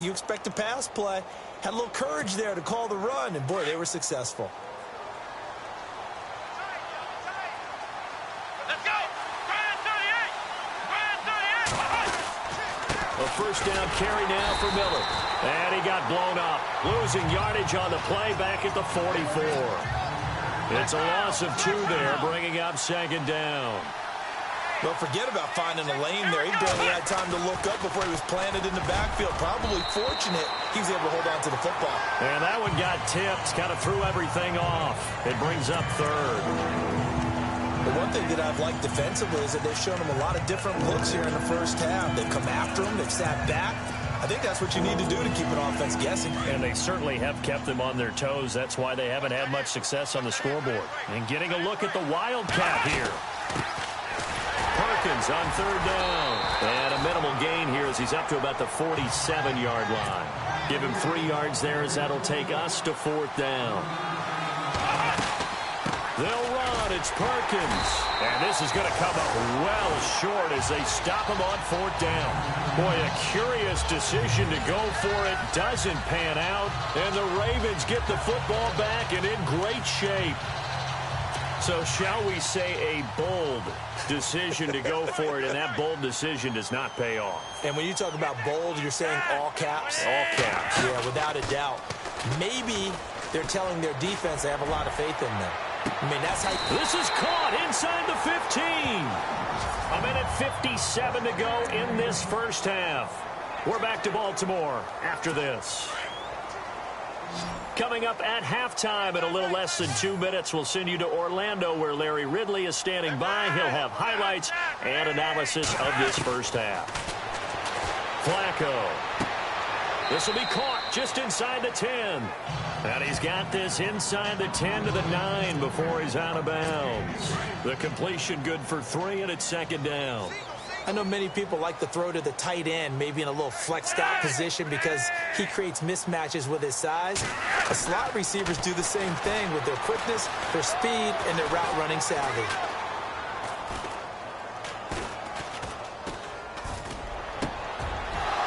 You expect a pass play. Had a little courage there to call the run, and boy, they were successful. Let's go! Brian 38! A first down carry now for Miller. And he got blown up. Losing yardage on the play back at the 44. It's a loss of 2 there, bringing up second down. Don't forget about finding a lane there. He barely had time to look up before he was planted in the backfield. Probably fortunate he was able to hold on to the football. And that one got tipped, kind of threw everything off. It brings up third. The one thing that I've liked defensively is that they've shown him a lot of different looks here in the first half. They've come after him. They've sat back. I think that's what you need to do to keep an offense guessing. And they certainly have kept them on their toes. That's why they haven't had much success on the scoreboard. And getting a look at the Wildcat here. Perkins on third down. And a minimal gain here as he's up to about the 47-yard line. Give him 3 yards there as that'll take us to 4th down. They'll run. It's Perkins. And this is going to come up well short as they stop him on 4th down. Boy, a curious decision to go for it. Doesn't pan out. And the Ravens get the football back and in great shape. So shall we say a bold decision to go for it, and that bold decision does not pay off. And when you talk about bold, you're saying all caps? All caps. Yeah, without a doubt. Maybe they're telling their defense they have a lot of faith in them. I mean, that's how... This is caught inside the 15. A minute 57 to go in this first half. We're back to Baltimore after this. Coming up at halftime in a little less than 2 minutes, we'll send you to Orlando where Larry Ridley is standing by. He'll have highlights and analysis of this first half. Flacco. This will be caught just inside the 10. And he's got this inside the 10 to the 9 before he's out of bounds. The completion good for 3, and it's second down. I know many people like to throw to the tight end, maybe in a little flexed out position because he creates mismatches with his size. The slot receivers do the same thing with their quickness, their speed, and their route running savvy.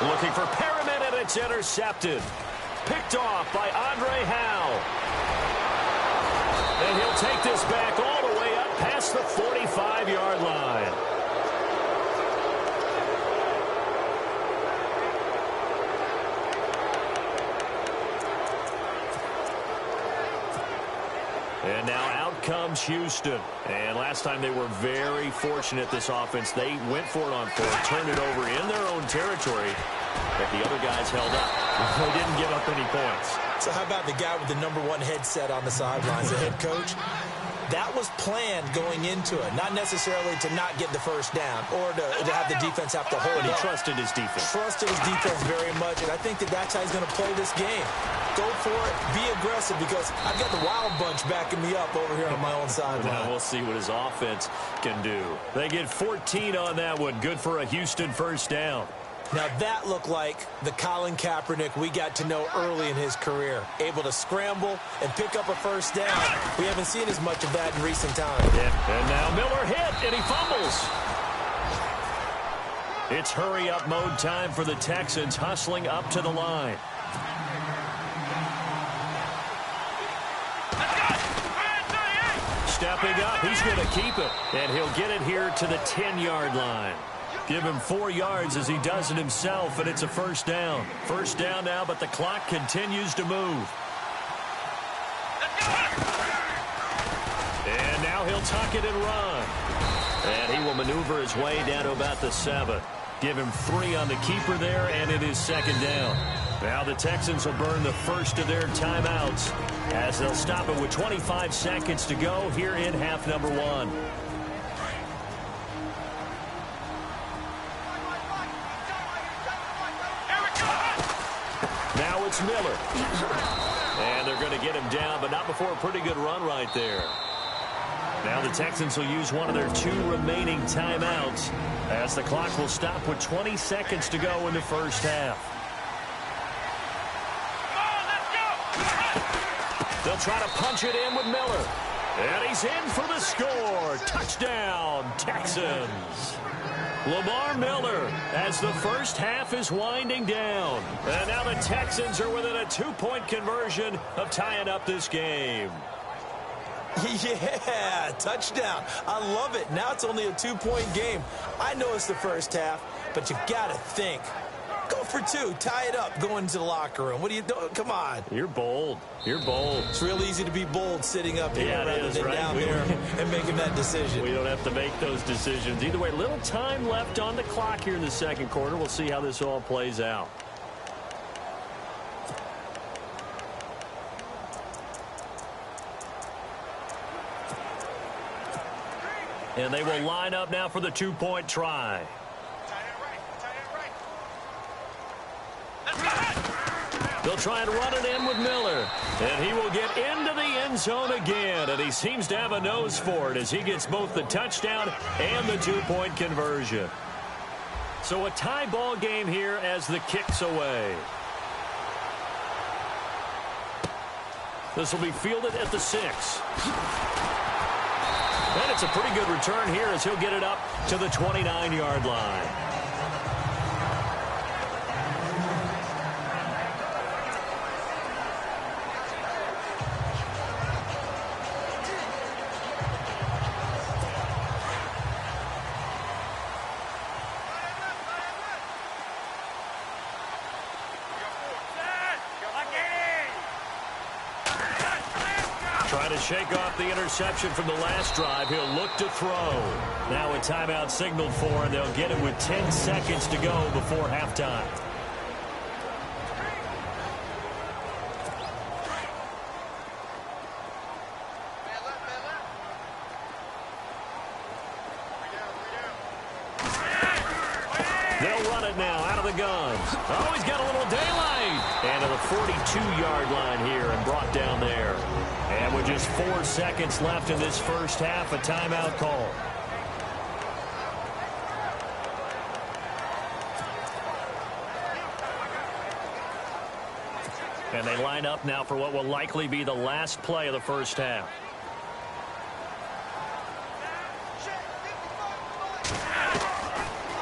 Looking for Perriman, and it's intercepted. Picked off by Andre Howe. And he'll take this back all the way up past the 45-yard line. And now out comes Houston. And last time they were very fortunate, this offense. They went for it on 4th, turned it over in their own territory, but the other guys held up. They didn't give up any points. So how about the guy with the #1 headset on the sidelines, the head coach? That was planned going into it, not necessarily to not get the first down or to have the defense have to hold But he up. trusted his defense. Trusted his defense very much, and I think that that's how he's going to play this game. Go for it, be aggressive, because I've got the wild bunch backing me up over here on my own sideline. Now we'll see what his offense can do. They get 14 on that one. Good for a Houston first down. Now that looked like the Colin Kaepernick we got to know early in his career. Able to scramble and pick up a first down. We haven't seen as much of that in recent times. Yeah. And now Miller hit, and he fumbles. It's hurry-up mode time for the Texans, hustling up to the line. Stepping up, he's going to keep it. And he'll get it here to the 10-yard line. Give him 4 yards as he does it himself, and it's a first down. First down now, but the clock continues to move. And now he'll tuck it and run. And he will maneuver his way down to about the 7. Give him 3 on the keeper there, and it is second down. Now the Texans will burn the first of their timeouts as they'll stop it with 25 seconds to go here in half number 1. Now it's Miller. And they're going to get him down, but not before a pretty good run right there. Now the Texans will use one of their 2 remaining timeouts as the clock will stop with 20 seconds to go in the first half. They'll try to punch it in with Miller. And he's in for the score. Touchdown, Texans. Lamar Miller as the first half is winding down. And now the Texans are within a 2-point conversion of tying up this game. Yeah, touchdown. I love it. Now it's only a 2-point game. I know it's the first half, but you've got to think. Go for 2. Tie it up. Go into the locker room. What are you doing? Come on. You're bold. You're bold. It's real easy to be bold sitting up here rather than right? down there and making that decision. We don't have to make those decisions. Either way, little time left on the clock here in the second quarter. We'll see how this all plays out. And they will line up now for the 2-point try. They'll try and run it in with Miller. And he will get into the end zone again. And he seems to have a nose for it as he gets both the touchdown and the 2-point conversion. So a tie ball game here as the kick's away. This will be fielded at the 6. And it's a pretty good return here as he'll get it up to the 29-yard line. Trying to shake off the interception from the last drive. He'll look to throw. Now a timeout signaled for, and they'll get it with 10 seconds to go before halftime. They'll run it now out of the gun. Oh, he's got a little daylight. And to the 42-yard line here and brought down there. And with just 4 seconds left in this first half, a timeout call. And they line up now for what will likely be the last play of the first half.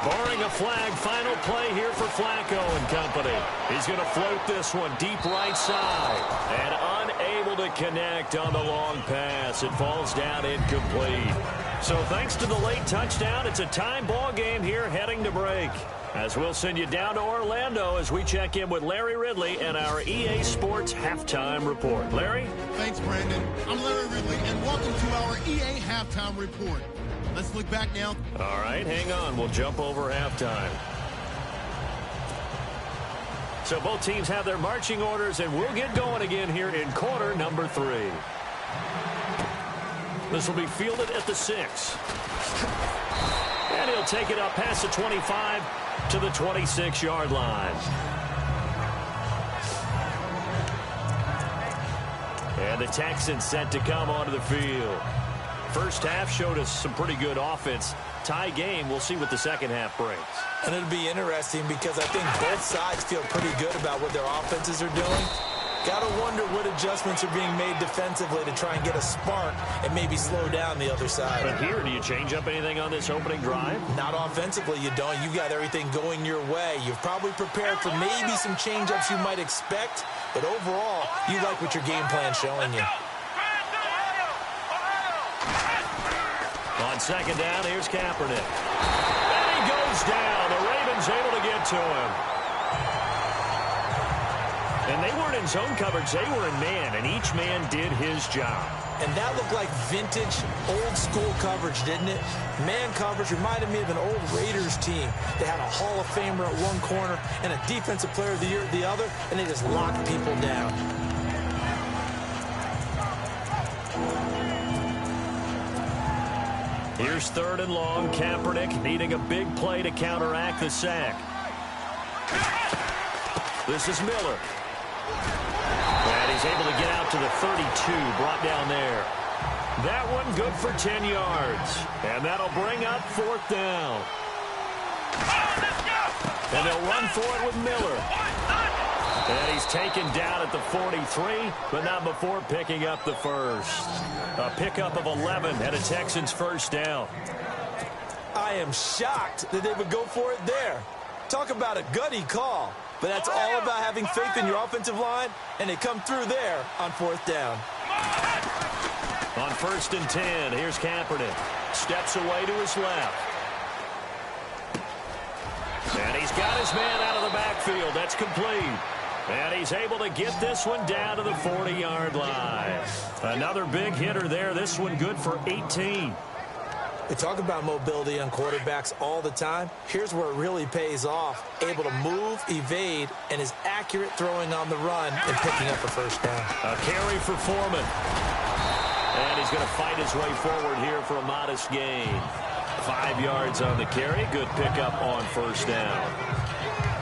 Barring a flag, final play here for Flacco and company. He's going to float this one deep right side. And unable to connect on the long pass. It falls down incomplete. So thanks to the late touchdown, it's a tie ball game here heading to break. As we'll send you down to Orlando as we check in with Larry Ridley and our EA Sports Halftime Report. Larry? Thanks, Brandon. I'm Larry Ridley, and welcome to our EA Halftime Report. Let's look back now. All right, hang on. We'll jump over halftime. So both teams have their marching orders, and we'll get going again here in quarter number 3. This will be fielded at the 6. And he'll take it up past the 25 to the 26-yard line. And the Texans set to come onto the field. First half showed us some pretty good offense. Tie game, we'll see what the second half brings. And it'll be interesting because I think both sides feel pretty good about what their offenses are doing. Got to wonder what adjustments are being made defensively to try and get a spark and maybe slow down the other side. But here, do you change up anything on this opening drive? Not offensively, you don't. You got everything going your way. You've probably prepared for maybe some change-ups you might expect, but overall, you like what your game plan's showing you. On second down, here's Kaepernick. And he goes down. The Ravens able to get to him. And they weren't in zone coverage. They were in man, and each man did his job. And that looked like vintage, old-school coverage, didn't it? Man coverage reminded me of an old Raiders team. They had a Hall of Famer at one corner and a Defensive Player of the Year at the other, and they just locked people down. Here's third and long. Kaepernick needing a big play to counteract the sack. This is Miller. And he's able to get out to the 32, brought down there. That one good for 10 yards. And that'll bring up fourth down. And they'll run for it with Miller. And he's taken down at the 43, but not before picking up the first. A pickup of 11 and a Texans first down. I I am shocked that they would go for it there. Talk about a gutty call. But that's all about having faith in your offensive line, and they come through there on 4th down. On 1st and 10, here's Kaepernick. Steps away to his left. And he's got his man out of the backfield. That's complete. And he's able to get this one down to the 40-yard line. Another big hitter there. This one good for 18. We talk about mobility on quarterbacks all the time. Here's where it really pays off. Able to move, evade, and is accurate throwing on the run and picking up a 1st down. A carry for Foreman. And he's going to fight his way forward here for a modest gain. 5 yards on the carry. Good pickup on 1st down.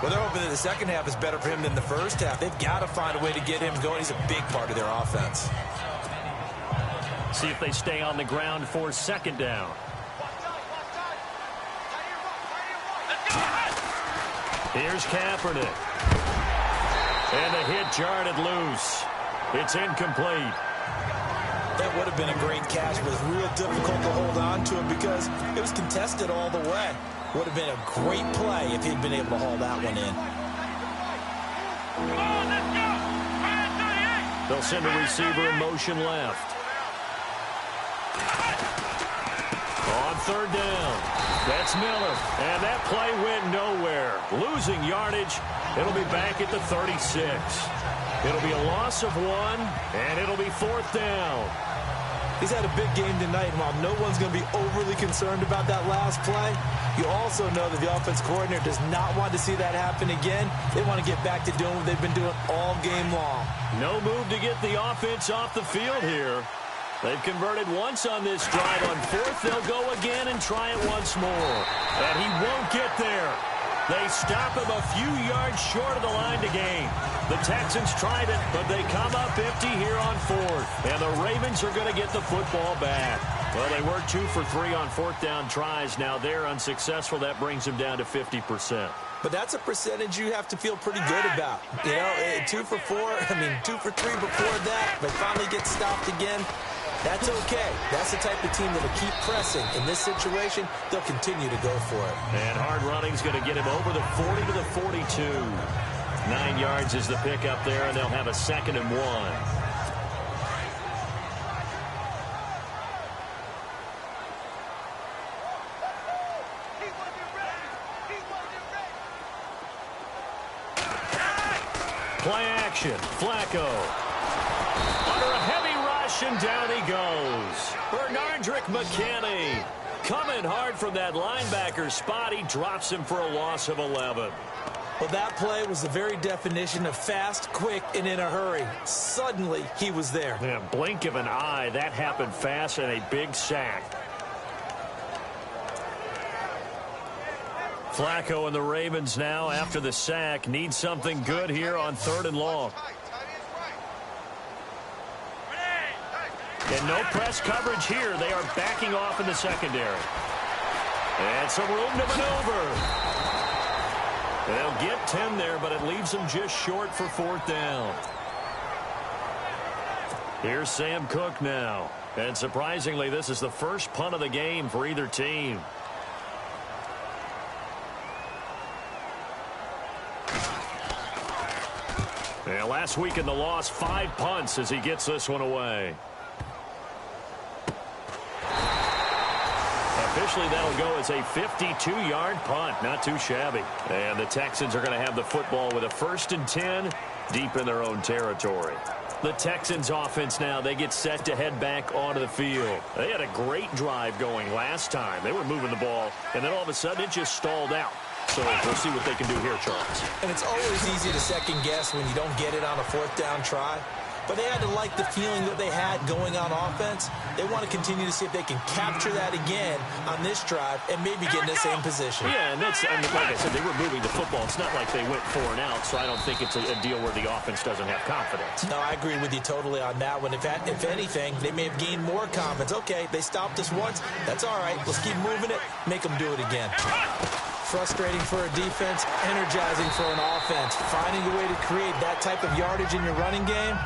Well, they're hoping that the second half is better for him than the first half. They've got to find a way to get him going. He's a big part of their offense. See if they stay on the ground for 2nd down. Here's Kaepernick. And the hit jarred it loose. It's incomplete. That would have been a great catch, but it's real difficult to hold on to him because it was contested all the way. Would have been a great play if he'd been able to haul that one in. They'll send a receiver in motion left. On 3rd down. That's Miller. And that play went nowhere. Losing yardage. It'll be back at the 36. It'll be a loss of 1, and it'll be 4th down. He's had a big game tonight, and while no one's going to be overly concerned about that last play, you also know that the offense coordinator does not want to see that happen again. They want to get back to doing what they've been doing all game long. No move to get the offense off the field here. They've converted once on this drive. On 4th, they'll go again and try it once more. And he won't get there. They stop him a few yards short of the line to gain. The Texans tried it, but they come up empty here on 4th. And the Ravens are going to get the football back. Well, they were 2 for 3 on 4th down tries. Now they're unsuccessful. That brings them down to 50%. But that's a percentage you have to feel pretty good about. You know, 2 for 4, 2 for 3 before that, but finally get stopped again. That's okay. That's the type of team that'll keep pressing. In this situation, they'll continue to go for it. And hard running's going to get him over the 40 to the 42. 9 yards is the pickup there, and they'll have a 2nd and 1. Play action. Flacco. Under a heavy rush, and down he goes. Bernardrick McKinney coming hard from that linebacker spot. He drops him for a loss of 11. Well, that play was the very definition of fast, quick, and in a hurry. Suddenly, he was there. Yeah, blink of an eye. That happened fast, and a big sack. Flacco and the Ravens now, after the sack, need something good here on 3rd and long. And no press coverage here. They are backing off in the secondary. And some room to maneuver. They'll get 10 there, but it leaves them just short for 4th down. Here's Sam Cook now. And surprisingly, this is the first punt of the game for either team. Yeah, last week in the loss, 5 punts as he gets this one away. Officially, that'll go as a 52-yard punt. Not too shabby. And the Texans are going to have the football with a 1st and 10 deep in their own territory. The Texans offense now, they get set to head back onto the field. They had a great drive going last time. They were moving the ball, and then all of a sudden it just stalled out. So we'll see what they can do here, Charles. And it's always easy to second guess when you don't get it on a 4th down try. But they had to like the feeling that they had going on offense. They want to continue to see if they can capture that again on this drive and maybe get in the same position. Yeah, and that's, I mean, like I said, they were moving the football. It's not like they went 4 and out, so I don't think it's a deal where the offense doesn't have confidence. No, I agree with you totally on that one. If anything, they may have gained more confidence. Okay, they stopped us once. That's all right. Let's keep moving it. Make them do it again. Frustrating for a defense, energizing for an offense. Finding a way to create that type of yardage in your running game,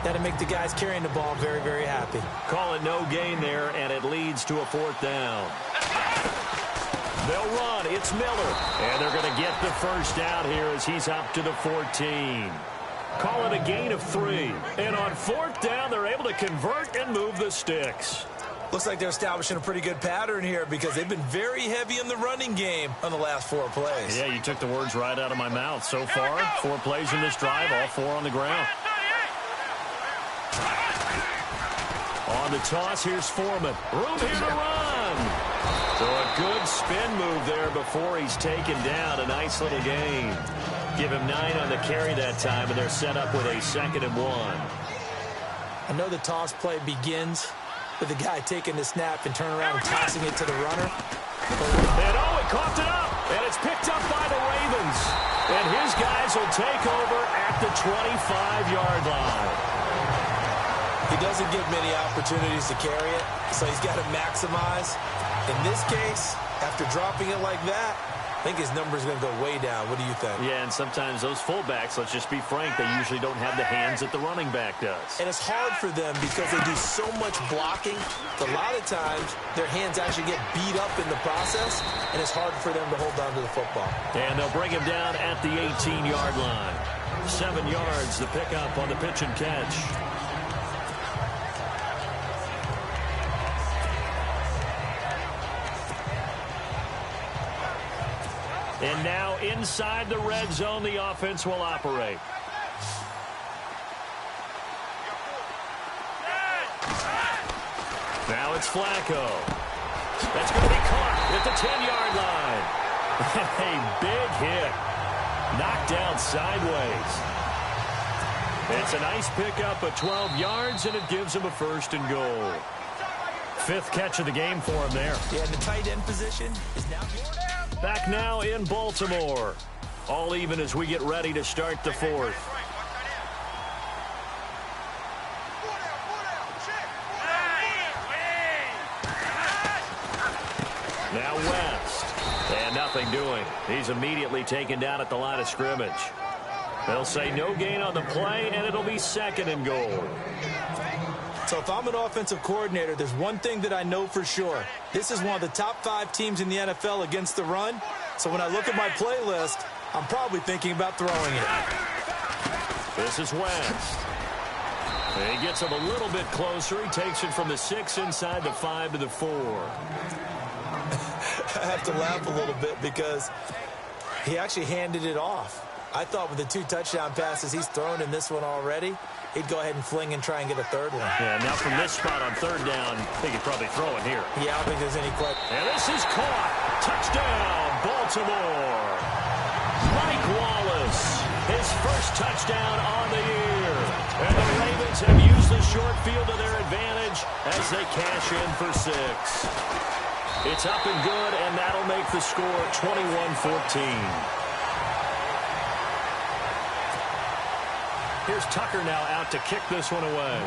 that'll make the guys carrying the ball very, very happy. Call it no gain there, and it leads to a 4th down. They'll run. It's Miller. And they're going to get the first down here as he's up to the 14. Call it a gain of 3. And on 4th down, they're able to convert and move the sticks. Looks like they're establishing a pretty good pattern here because they've been very heavy in the running game on the last 4 plays. Yeah, you took the words right out of my mouth. So far, 4 plays in this drive, all 4 on the ground. On the toss, here's Foreman. Room here to run. So a good spin move there before he's taken down. A nice little gain. Give him 9 on the carry that time, and they're set up with a 2nd and 1. I know the toss play begins with the guy taking the snap and turn around and tossing it to the runner. And oh, it coughed it up, and it's picked up by the Ravens. And his guys will take over at the 25-yard line. He doesn't get many opportunities to carry it, so he's got to maximize. In this case, after dropping it like that, I think his number's going to go way down. What do you think? Yeah, and sometimes those fullbacks, let's just be frank, they usually don't have the hands that the running back does. And it's hard for them because they do so much blocking. A lot of times, their hands actually get beat up in the process, and it's hard for them to hold on to the football. And they'll bring him down at the 18-yard line. 7 yards, the pickup on the pitch and catch. And now inside the red zone, the offense will operate. Now it's Flacco. That's going to be caught at the 10-yard line. A big hit. Knocked down sideways. It's a nice pickup of 12 yards, and it gives him a 1st and goal. 5th catch of the game for him there. Yeah, the tight end position is now... Back now in Baltimore. All even as we get ready to start the 4th. Now West. And nothing doing. He's immediately taken down at the line of scrimmage. They'll say no gain on the play, and it'll be 2nd and goal. So if I'm an offensive coordinator, there's one thing that I know for sure. This is one of the top 5 teams in the NFL against the run. So when I look at my playlist, I'm probably thinking about throwing it. This is West. And he gets him a little bit closer. He takes it from the 6 inside the 5 to the 4. I have to laugh a little bit because he actually handed it off. I thought with the 2 touchdown passes he's thrown in this one already, he'd go ahead and fling and try and get a 3rd one. Yeah, now from this spot on 3rd down, I think he'd probably throw it here. Yeah, I don't think there's any question. And this is caught. Touchdown, Baltimore. Mike Wallace, his 1st touchdown on the year. And the Ravens have used the short field to their advantage as they cash in for 6. It's up and good, and that'll make the score 21-14. Here's Tucker now out to kick this one away.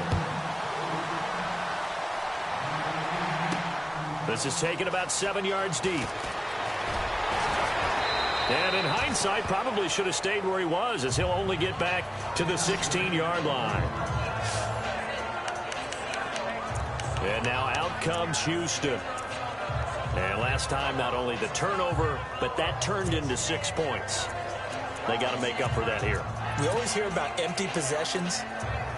This is taken about 7 yards deep. And in hindsight, probably should have stayed where he was, as he'll only get back to the 16-yard line. And now out comes Houston. And last time, not only the turnover, but that turned into 6 points. They got to make up for that here. We always hear about empty possessions,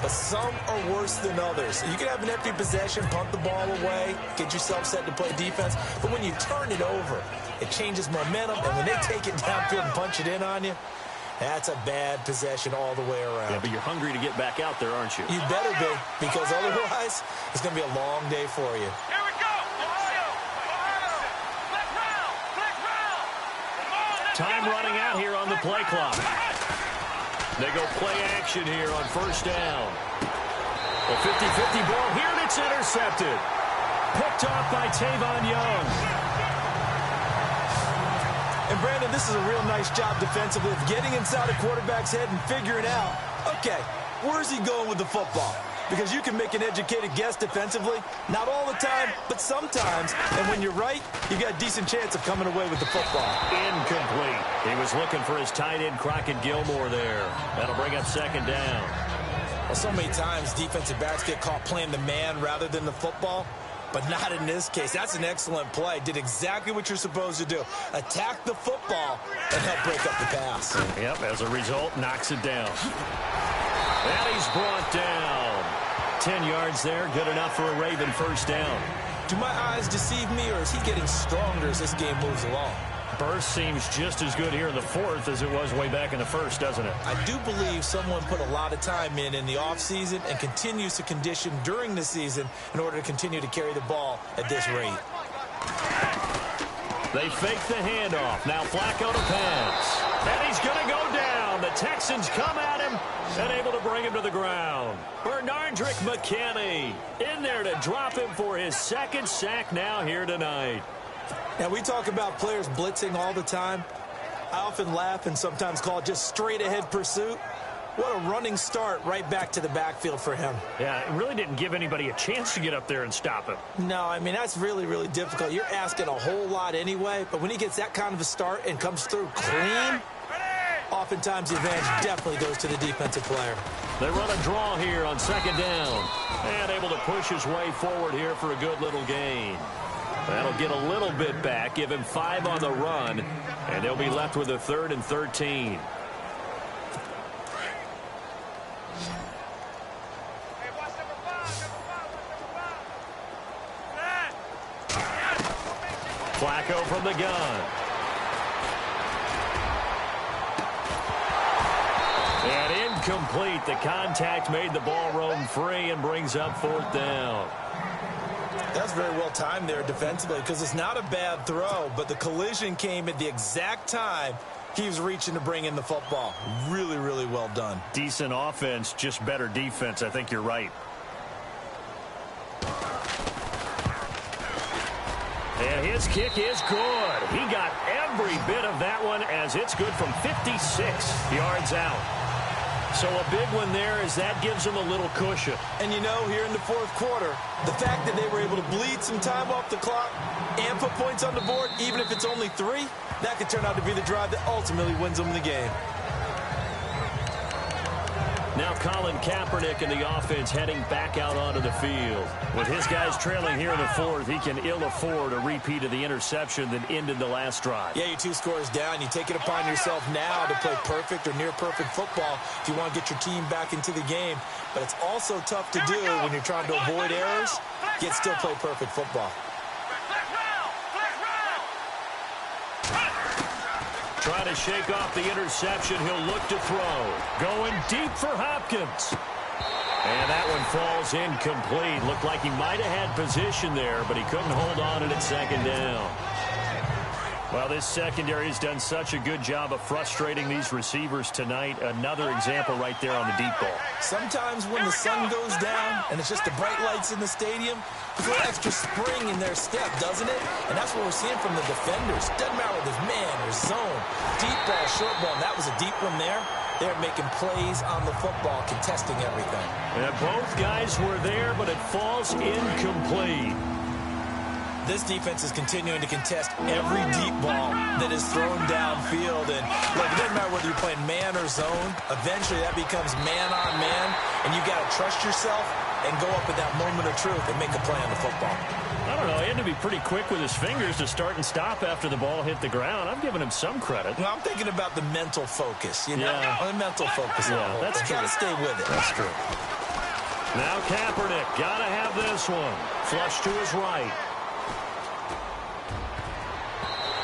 but some are worse than others. You can have an empty possession, punt the ball away, get yourself set to play defense, but when you turn it over, it changes momentum, and when they take it downfield and punch it in on you, that's a bad possession all the way around. Yeah, but you're hungry to get back out there, aren't you? You better be, because otherwise, it's going to be a long day for you. Here we go. Time running out here on the play clock. They go play action here on 1st down. A 50-50 ball here, and it's intercepted. Picked off by Tavon Young. And, Brandon, this is a real nice job defensively of getting inside a quarterback's head and figuring out, okay, where's he going with the football? Because you can make an educated guess defensively, not all the time, but sometimes. And when you're right, you've got a decent chance of coming away with the football. Incomplete. He was looking for his tight end, Crockett Gilmore, there. That'll bring up 2nd down. Well, so many times defensive backs get caught playing the man rather than the football. but not in this case. That's an excellent play. Did exactly what you're supposed to do. Attack the football and help break up the pass. Yep, as a result, knocks it down. And he's brought down. 10 yards there, good enough for a Raven first down. Do my eyes deceive me, or is he getting stronger as this game moves along? Burst seems just as good here in the fourth as it was way back in the first, doesn't it? I do believe someone put a lot of time in the offseason and continues to condition during the season in order to continue to carry the ball at this rate. They fake the handoff. Now Flacco to pass. And he's going to go down. The Texans come at him and able to bring him to the ground. Bernardrick McKinney in there to drop him for his second sack now here tonight. Now, we talk about players blitzing all the time. I often laugh and sometimes call it just straight-ahead pursuit. What a running start right back to the backfield for him. Yeah, it really didn't give anybody a chance to get up there and stop him. No, I mean, that's really, really difficult. You're asking a whole lot anyway, but when he gets that kind of a start and comes through clean, oftentimes the advantage definitely goes to the defensive player. They run a draw here on second down. And able to push his way forward here for a good little gain. That'll get a little bit back, give him 5 on the run, and they'll be left with a 3rd and 13. Flacco from the gun. And incomplete. The contact made the ball roam free and brings up 4th down. That's very well timed there defensively because it's not a bad throw, but the collision came at the exact time he was reaching to bring in the football. Really, really well done. Decent offense, just better defense. I think you're right. And his kick is good. He got every bit of that one as it's good from 56 yards out. So a big one there as that gives them a little cushion. And you know, here in the fourth quarter, the fact that they were able to bleed some time off the clock and put points on the board, even if it's only 3, that could turn out to be the drive that ultimately wins them the game. Now Colin Kaepernick and the offense heading back out onto the field. With his guys trailing here in the fourth, he can ill afford a repeat of the interception that ended the last drive. Yeah, you're 2 scores down. You take it upon yourself now to play perfect or near perfect football if you want to get your team back into the game. But it's also tough to do when you're trying to avoid errors, yet still play perfect football. Trying to shake off the interception. He'll look to throw. Going deep for Hopkins. And that one falls incomplete. Looked like he might have had position there, but he couldn't hold on at second down. Well, this secondary has done such a good job of frustrating these receivers tonight. Another example right there on the deep ball. Sometimes when the sun goes down and it's just the bright lights in the stadium, there's a little extra spring in their step, doesn't it? And that's what we're seeing from the defenders. Doesn't matter whether it's man or zone, deep ball, short ball. And that was a deep one there. They're making plays on the football, contesting everything. And both guys were there, but it falls incomplete. This defense is continuing to contest every deep ball that is thrown downfield. And look, it doesn't matter whether you're playing man or zone. Eventually, that becomes man on man. And you got to trust yourself and go up at that moment of truth and make a play on the football. I don't know. He had to be pretty quick with his fingers to start and stop after the ball hit the ground. I'm giving him some credit. Well, I'm thinking about the mental focus, you know? Yeah. The mental focus. Yeah, that's true. Got to stay with it. That's true. Now Kaepernick, got to have this one. Flush to his right.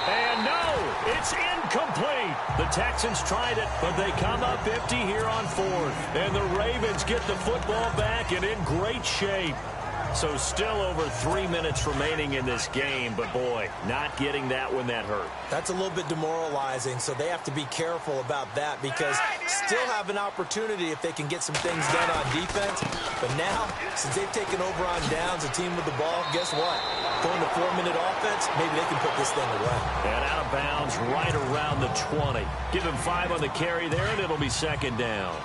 And no, it's incomplete. The Texans tried it, but they come up empty here on 4th. And the Ravens get the football back and in great shape. So still over 3 minutes remaining in this game, but boy, not getting that one that hurt. That's a little bit demoralizing, so they have to be careful about that because still have an opportunity if they can get some things done on defense. But now, since they've taken over on downs, a team with the ball, guess what? Going to 4-minute offense, maybe they can put this thing away. And out of bounds right around the 20. Give him 5 on the carry there, and it'll be second down.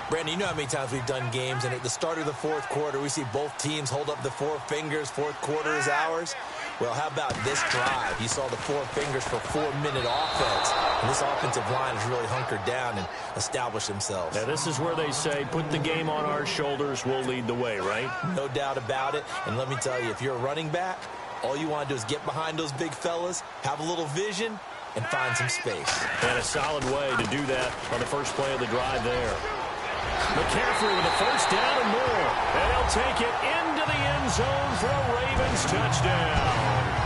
Brandon, you know how many times we've done games, and at the start of the fourth quarter, we see both teams hold up the 4 fingers, fourth quarter is ours. Well, how about this drive? You saw the 4 fingers for 4-minute offense. And this offensive line has really hunkered down and established themselves. Now, this is where they say, put the game on our shoulders, we'll lead the way, right? No doubt about it. And let me tell you, if you're a running back, all you want to do is get behind those big fellas, have a little vision, and find some space. And a solid way to do that on the first play of the drive there. McCaffrey with a first down and more. And he'll take it into the end zone for a Ravens touchdown.